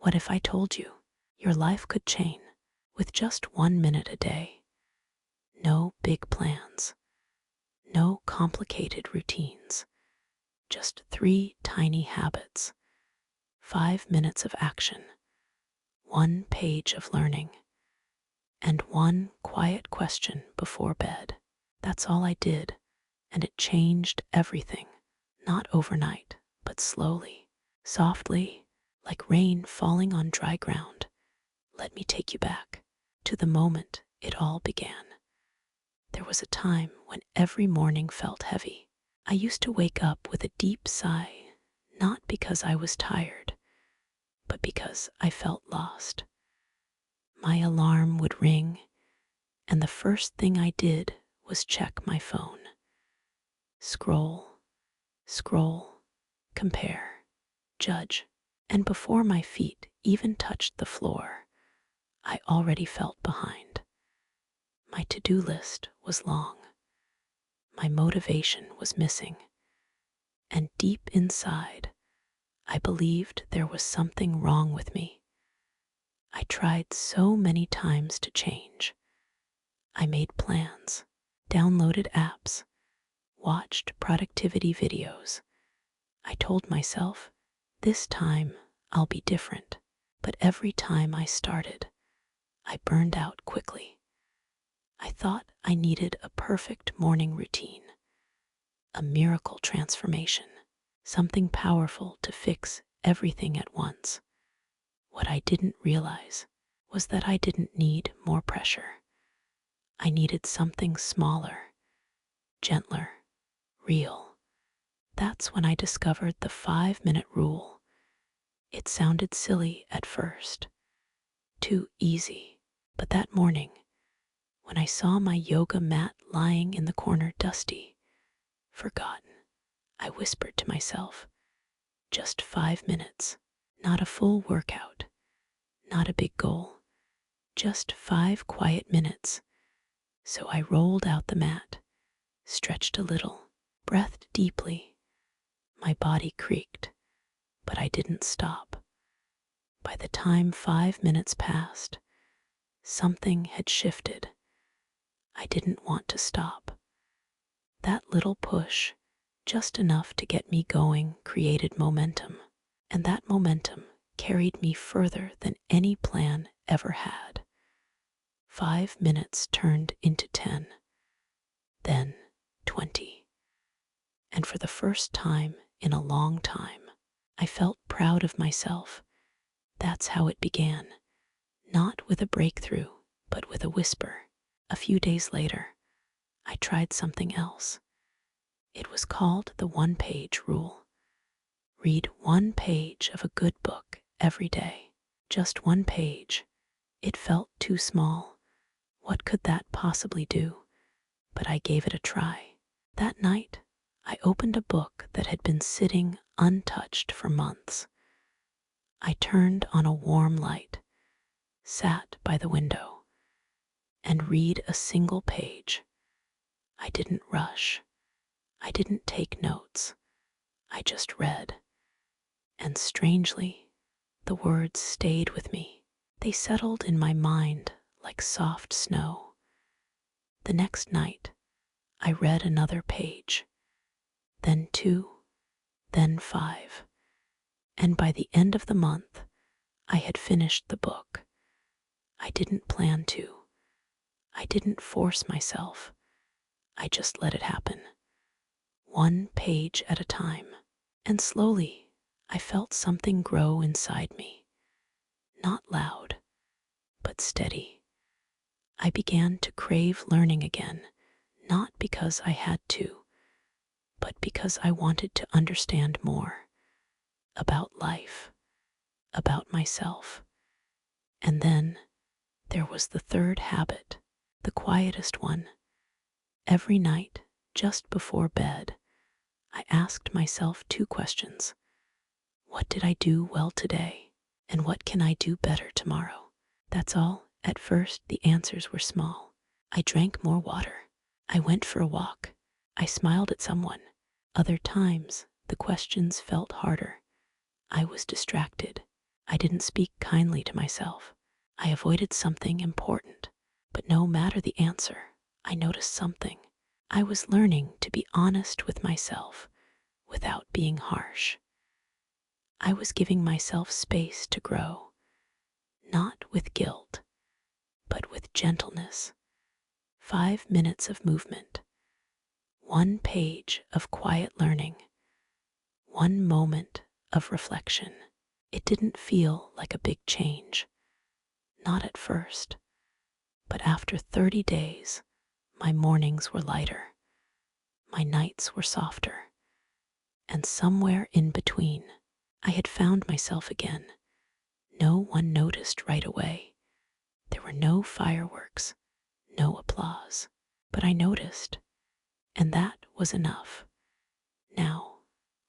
What if I told you your life could change with just 1 minute a day? No big plans, no complicated routines, just 3 tiny habits, 5 minutes of action, 1 page of learning, and 1 quiet question before bed. That's all I did, and it changed everything. Not overnight, but slowly, softly, like rain falling on dry ground. Let me take you back to the moment it all began. There was a time when every morning felt heavy. I used to wake up with a deep sigh, not because I was tired, but because I felt lost. My alarm would ring, and the first thing I did was check my phone. Scroll, scroll, compare, judge, and before my feet even touched the floor, I already felt behind. My to-do list was long. My motivation was missing. And deep inside, I believed there was something wrong with me. I tried so many times to change. I made plans, downloaded apps, watched productivity videos. I told myself, this time I'll be different. But every time I started, I burned out quickly. I thought I needed a perfect morning routine, a miracle transformation, something powerful to fix everything at once. What I didn't realize was that I didn't need more pressure. I needed something smaller, gentler, real. That's when I discovered the 5-minute rule. It sounded silly at first, too easy, but that morning, when I saw my yoga mat lying in the corner dusty, forgotten, I whispered to myself, just 5 minutes, not a full workout, not a big goal, just 5 quiet minutes. So I rolled out the mat, stretched a little, breathed deeply. My body creaked, but I didn't stop. By the time 5 minutes passed, something had shifted. I didn't want to stop. That little push, just enough to get me going, created momentum, and that momentum carried me further than any plan ever had. 5 minutes turned into 10, then 20. And for the first time in a long time, I felt proud of myself. That's how it began, not with a breakthrough, but with a whisper. A few days later, I tried something else. It was called the 1-page rule. Read 1 page of a good book every day. Just 1 page. It felt too small. What could that possibly do? But I gave it a try. That night, I opened a book that had been sitting untouched for months. I turned on a warm light, sat by the window, and read a single page. I didn't rush. I didn't take notes. I just read. And strangely, the words stayed with me. They settled in my mind like soft snow. The next night, I read another page, then 2, then 5. And by the end of the month, I had finished the book. I didn't plan to. I didn't force myself. I just let it happen. 1 page at a time. And slowly, I felt something grow inside me. Not loud, but steady. I began to crave learning again, not because I had to, but because I wanted to understand more about life, about myself. And then there was the third habit, the quietest one. Every night, just before bed, I asked myself 2 questions. What did I do well today? And what can I do better tomorrow? That's all. At first, the answers were small. I drank more water. I went for a walk. I smiled at someone. Other times, the questions felt harder. I was distracted. I didn't speak kindly to myself. I avoided something important. But no matter the answer, I noticed something. I was learning to be honest with myself without being harsh. I was giving myself space to grow, not with guilt, but with gentleness. 5 minutes of movement, one page of quiet learning, one moment of reflection. It didn't feel like a big change, not at first, but after 30 days, my mornings were lighter, my nights were softer, and somewhere in between, I had found myself again. No one noticed right away. There were no fireworks, no applause, but I noticed, and that was enough. Now,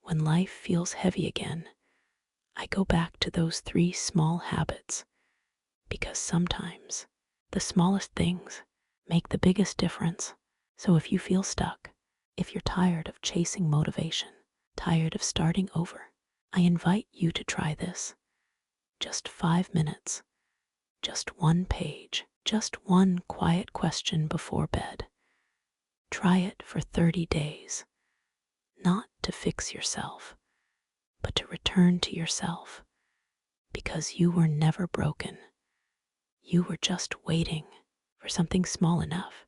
when life feels heavy again, I go back to those 3 small habits, because sometimes the smallest things make the biggest difference. So if you feel stuck, if you're tired of chasing motivation, tired of starting over, I invite you to try this. Just 5 minutes, just one page, just one quiet question before bed. Try it for 30 days, not to fix yourself, but to return to yourself, because you were never broken. You were just waiting for something small enough